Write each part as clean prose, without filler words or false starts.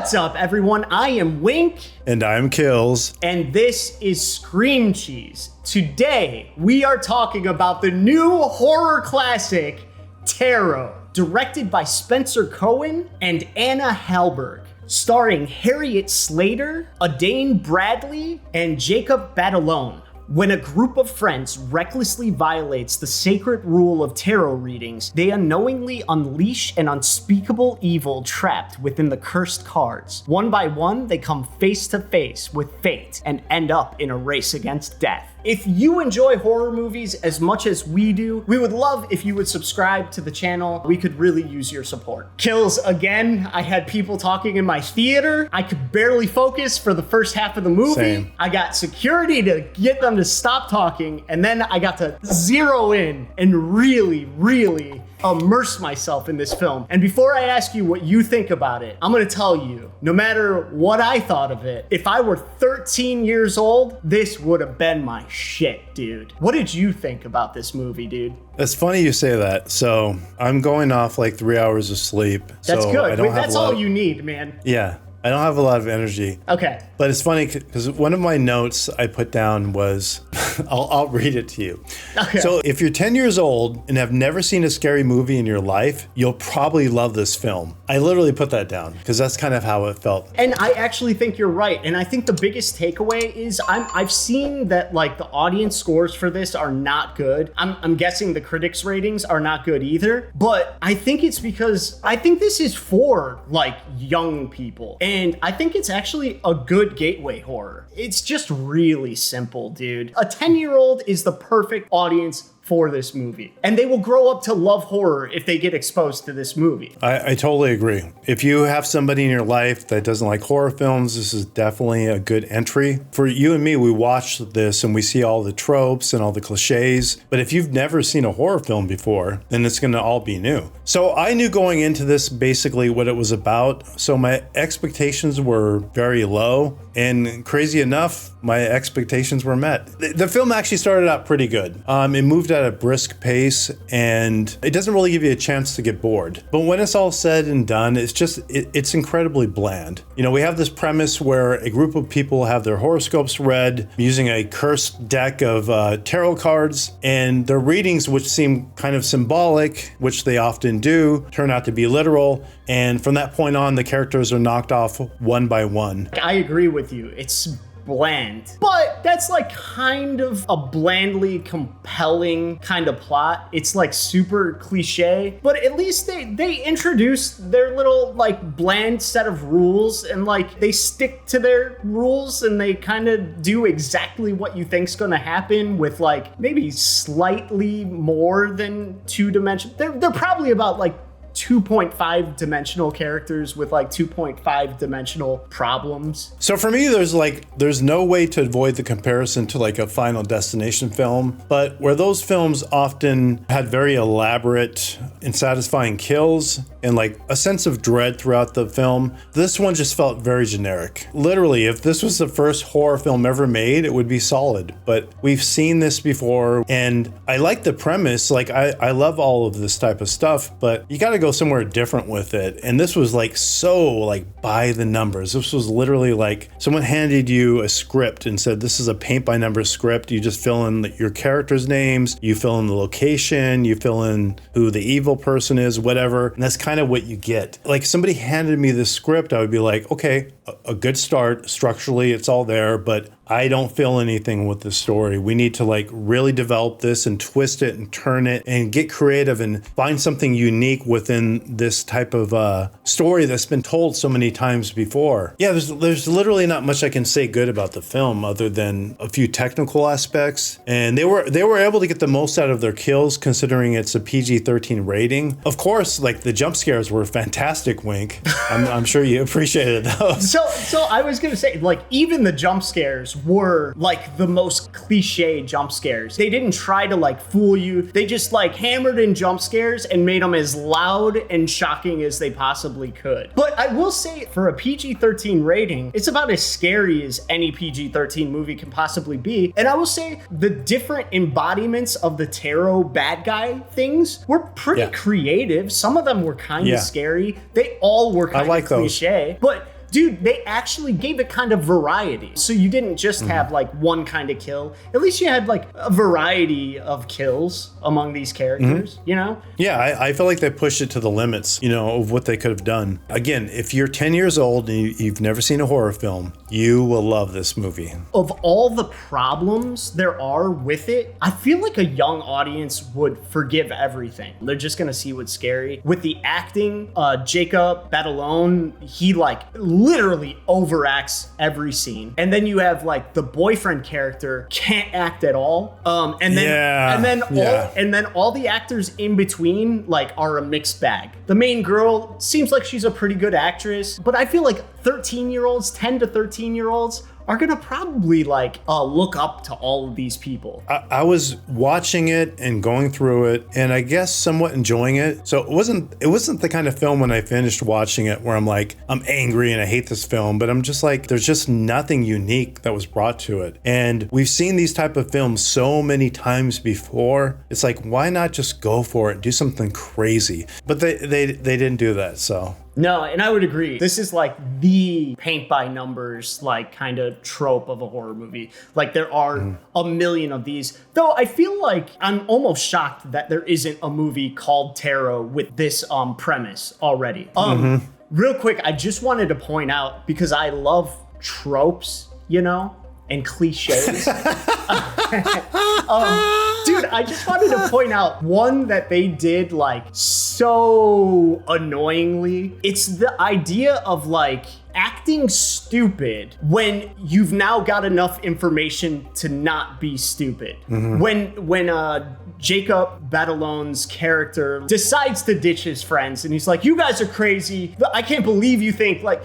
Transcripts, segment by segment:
What's up, everyone? I am Wink. And I'm Skillz. And this is Scream Cheese. Today, we are talking about the new horror classic, Tarot, directed by Spencer Cohen and Anna Hallberg, starring Harriet Slater, Adane Bradley, and Jacob Batalone. When a group of friends recklessly violates the sacred rule of tarot readings, they unknowingly unleash an unspeakable evil trapped within the cursed cards. One by one, they come face to face with fate and end up in a race against death. If you enjoy horror movies as much as we do, we would love if you would subscribe to the channel. We could really use your support. Skillz, again, I had people talking in my theater. I could barely focus for the first half of the movie. Same. I got security to get them to stop talking, and then I got to zero in and really immerse myself in this film. And before I ask you what you think about it, I'm gonna tell you, no matter what I thought of it, if I were 13 years old, this would have been my shit, dude. What did you think about this movie, dude? It's funny you say that. So I'm going off like 3 hours of sleep. That's so good. That's all you need, man. Yeah. I don't have a lot of energy. Okay. But it's funny because one of my notes I put down was, I'll read it to you. Okay. So if you're 10 years old and have never seen a scary movie in your life, you'll probably love this film. I literally put that down because that's kind of how it felt. And I actually think you're right. And I think the biggest takeaway is I've seen that like the audience scores for this are not good. I'm guessing the critics ratings are not good either. But I think it's because I think this is for like young people. And I think it's actually a good gateway horror. It's just really simple, dude. A 10-year-old is the perfect audience for this movie. And they will grow up to love horror if they get exposed to this movie. I totally agree. If you have somebody in your life that doesn't like horror films, this is definitely a good entry. For you and me, we watch this and we see all the tropes and all the cliches. But if you've never seen a horror film before, then it's going to all be new. So I knew going into this basically what it was about. So my expectations were very low. And crazy enough, my expectations were met. The film actually started out pretty good. It moved at a brisk pace and it doesn't really give you a chance to get bored. But when it's all said and done, it's incredibly bland. You know, we have this premise where a group of people have their horoscopes read using a cursed deck of tarot cards, and their readings, which seem kind of symbolic, which they often do, turn out to be literal. And from that point on, the characters are knocked off one by one. I agree with you. It's bland, but that's like kind of a blandly compelling kind of plot. It's like super cliche, but at least they introduce their little like bland set of rules, and like they stick to their rules, and they kind of do exactly what you think's gonna happen with like maybe slightly more than two-dimensional. They're probably about like 2.5 dimensional characters with like 2.5 dimensional problems. So for me, there's no way to avoid the comparison to like a Final Destination film, but where those films often had very elaborate and satisfying kills and like a sense of dread throughout the film, this one just felt very generic. Literally, if this was the first horror film ever made, it would be solid, but we've seen this before and I like the premise. Like I love all of this type of stuff, but you gotta go somewhere different with it. And this was like so like by the numbers. This was literally like someone handed you a script and said, this is a paint by number script. You just fill in your characters' names, you fill in the location, you fill in who the evil person is, whatever. And that's kind of what you get. Like somebody handed me this script, I would be like, okay, a good start. Structurally, it's all there, but I don't feel anything with the story. We need to like really develop this and twist it and turn it and get creative and find something unique within this type of story that's been told so many times before. Yeah, there's literally not much I can say good about the film other than a few technical aspects. And they were able to get the most out of their kills considering it's a PG-13 rating. Of course, like the jump scares were fantastic, Wink. I'm sure you appreciated those. So I was gonna say, like, even the jump scares were like the most cliche jump scares. They didn't try to like fool you. They just like hammered in jump scares and made them as loud and shocking as they possibly could. But I will say, for a PG-13 rating, it's about as scary as any PG-13 movie can possibly be. And I will say the different embodiments of the tarot bad guy things were pretty creative. Some of them were kind of scary. They all were kind of cliche. But dude, they actually gave it kind of variety. So you didn't just have like one kind of kill. At least you had like a variety of kills among these characters, you know? Yeah, I feel like they pushed it to the limits, of what they could have done. Again, if you're 10 years old and you've never seen a horror film, you will love this movie. Of all the problems there are with it, I feel like a young audience would forgive everything. They're just gonna see what's scary. With the acting, Jacob Batalon, he like literally overacts every scene. And then you have like the boyfriend character can't act at all. And then all the actors in between like are a mixed bag. The main girl seems like she's a pretty good actress, but I feel like 13-year-olds, 10 to 13-year-olds are gonna probably like look up to all of these people. I was watching it and going through it, and I guess somewhat enjoying it. So it wasn't the kind of film when I finished watching it where I'm like, I'm angry and I hate this film, but I'm just like, there's just nothing unique that was brought to it. And we've seen these type of films so many times before. It's like, why not just go for it, do something crazy? But they didn't do that, so. No, and I would agree. This is like the paint by numbers, like kind of trope of a horror movie. Like there are a million of these. Though I feel like I'm almost shocked that there isn't a movie called Tarot with this premise already. Real quick, I just wanted to point out, because I love tropes, and cliches. Dude, I just wanted to point out one that they did like so annoyingly. It's the idea of like acting stupid when you've now got enough information to not be stupid. When Jacob Batalon's character decides to ditch his friends and he's like, you guys are crazy. I can't believe you think like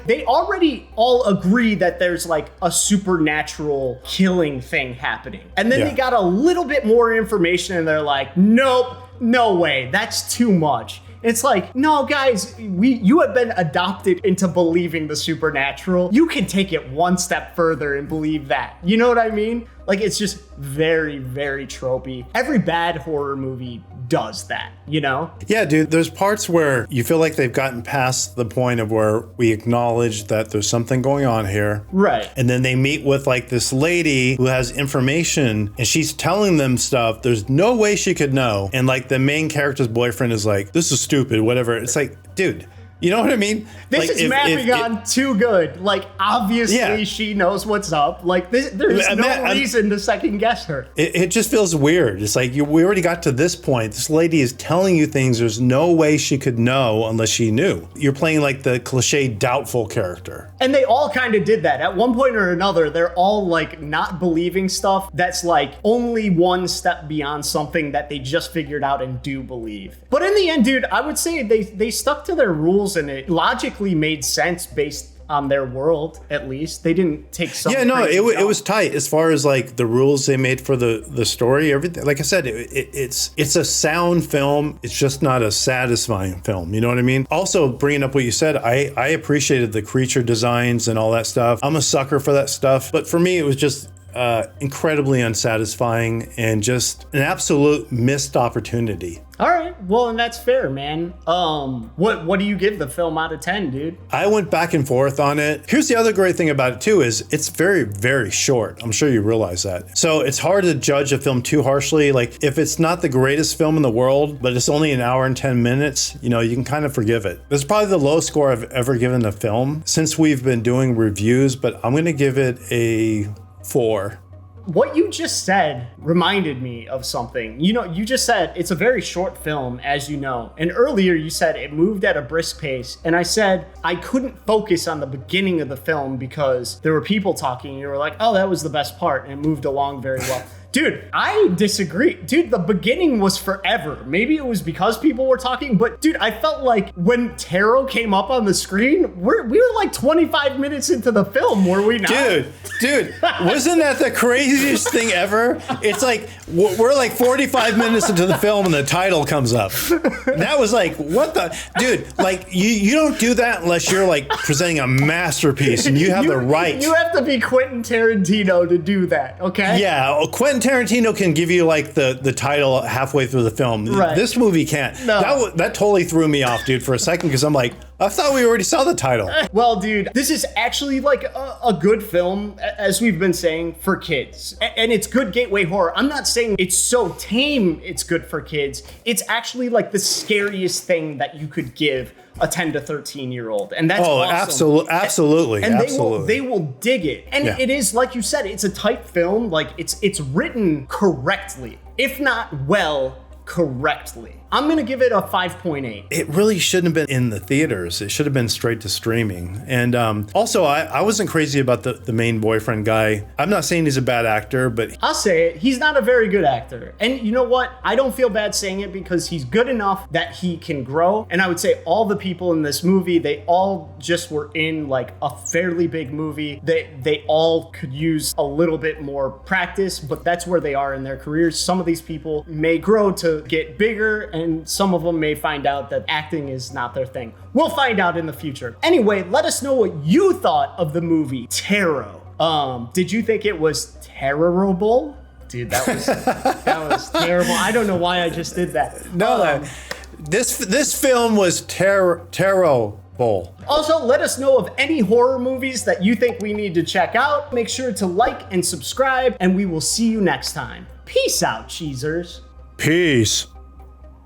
they already all agree that there's like a supernatural killing thing happening. And then they got a little bit more information and they're like, nope, no way, that's too much. It's like, no, guys, you have been adopted into believing the supernatural. You can take it one step further and believe that. You know what I mean? Like, it's just very, very tropey. Every bad horror movie does that, Yeah, dude, there's parts where you feel like they've gotten past the point of where we acknowledge that there's something going on here. Right. And then they meet with like this lady who has information and she's telling them stuff there's no way she could know. And like the main character's boyfriend is like, this is stupid, whatever. It's like, dude, you know what I mean? This like, is mapping on too good. Like, obviously she knows what's up. Like, there's no reason to second guess her. It just feels weird. It's like, we already got to this point. This lady is telling you things there's no way she could know unless she knew. You're playing like the cliche doubtful character. And they all kind of did that. At one point or another, they're all like not believing stuff that's like only one step beyond something that they just figured out and do believe. But in the end, dude, I would say they stuck to their rules and it logically made sense based on their world, at least. They didn't take some. Yeah, no, it was tight as far as like the rules they made for the story, everything. Like I said, it's a sound film. It's just not a satisfying film. You know what I mean? Also, bringing up what you said, I appreciated the creature designs and all that stuff. I'm a sucker for that stuff. But for me, it was just incredibly unsatisfying and just an absolute missed opportunity. All right, well, and that's fair, man. What do you give the film out of 10, dude? I went back and forth on it. Here's the other great thing about it too is it's very, very short. I'm sure you realize that. So it's hard to judge a film too harshly. Like if it's not the greatest film in the world, but it's only an hour and 10 minutes, you can kind of forgive it. This is probably the lowest score I've ever given a film since we've been doing reviews, but I'm gonna give it a 4. What you just said reminded me of something. You just said it's a very short film, as you know. And earlier you said it moved at a brisk pace. And I said I couldn't focus on the beginning of the film because there were people talking. And you were like, oh, that was the best part. And it moved along very well. Dude, I disagree. Dude, the beginning was forever. Maybe it was because people were talking, but dude, I felt like when Tarot came up on the screen, we were like 25 minutes into the film, were we not? Dude, wasn't that the craziest thing ever? It's like, we're like 45 minutes into the film and the title comes up. That was like, what the? Dude, like, you don't do that unless you're like presenting a masterpiece and you have the right. You have to be Quentin Tarantino to do that, okay? Yeah, Quentin Tarantino can give you like the title halfway through the film. Right. This movie can't. No. That totally threw me off, dude, for a second because I'm like, I thought we already saw the title. Well, dude, this is actually like a good film, as we've been saying, for kids. And it's good gateway horror. I'm not saying it's so tame it's good for kids. It's actually like the scariest thing that you could give a 10 to 13-year-old. And that's awesome. Absolutely. And absolutely. they will dig it. And Yeah. it is, like you said, it's a tight film. Like it's written correctly, if not well, correctly. I'm gonna give it a 5.8. It really shouldn't have been in the theaters. It should have been straight to streaming. And also, I wasn't crazy about the main boyfriend guy. I'm not saying he's a bad actor, but I'll say it, he's not a very good actor. And you know what? I don't feel bad saying it because he's good enough that he can grow. And I would say all the people in this movie, they all just were in like a fairly big movie. They all could use a little bit more practice, but that's where they are in their careers. Some of these people may grow to get bigger, and some of them may find out that acting is not their thing. We'll find out in the future. Anyway, let us know what you thought of the movie Tarot. Did you think it was terrible? Dude, that was terrible. I don't know why I just did that. no, this film was terrible. Also, let us know of any horror movies that you think we need to check out. Make sure to like and subscribe, and we will see you next time. Peace out, cheesers. Peace.